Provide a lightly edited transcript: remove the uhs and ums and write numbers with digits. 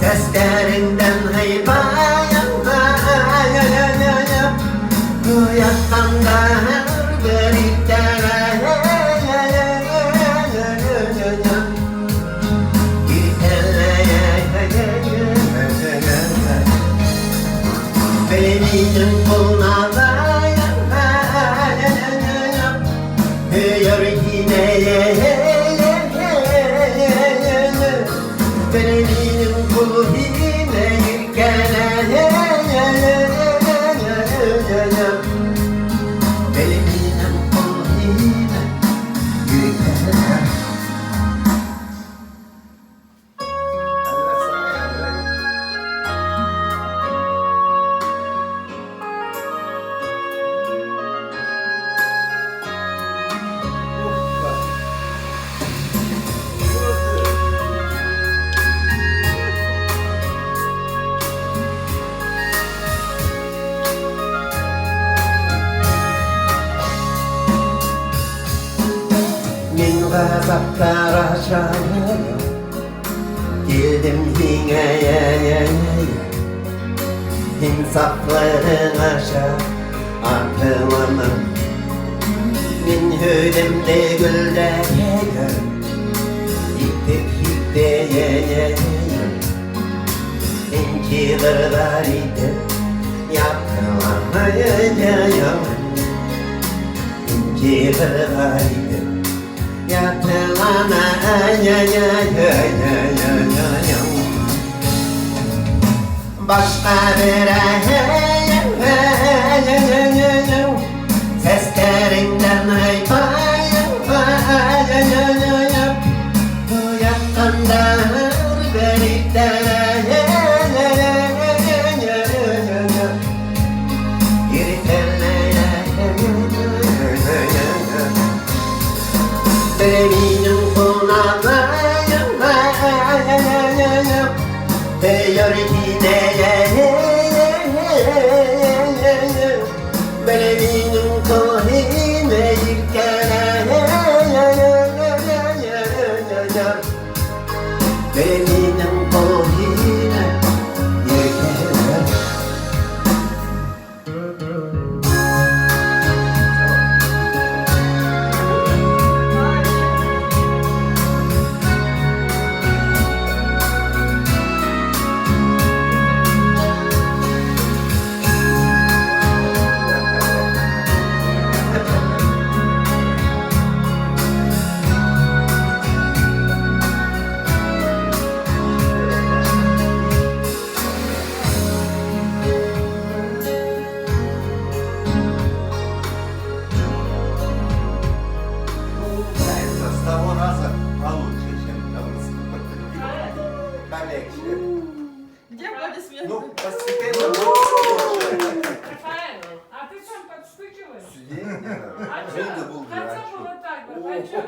Seslerinden haybayım Yakamda bir Benim kulağım yine benim kulağım yine Bakar aşağıya Girdim yine İnsafların aşağı Akılımı Min hüdümde gülde Gittik gitti İnki kırlar idi Yakılamayacağım İnki kırlar idi Yatılana Başka bir seslerinden haybayım Yakındır beriklere Benim kulağım yine benim kulağım benim С того раза получше, чем того. Полегче. Где аплодисменты? Ну, постепенно. Рафаэль, а ты сам подстукиваешь? Сидеть не надо. А Книга что? был В конце дурачок. было так бы, а чё?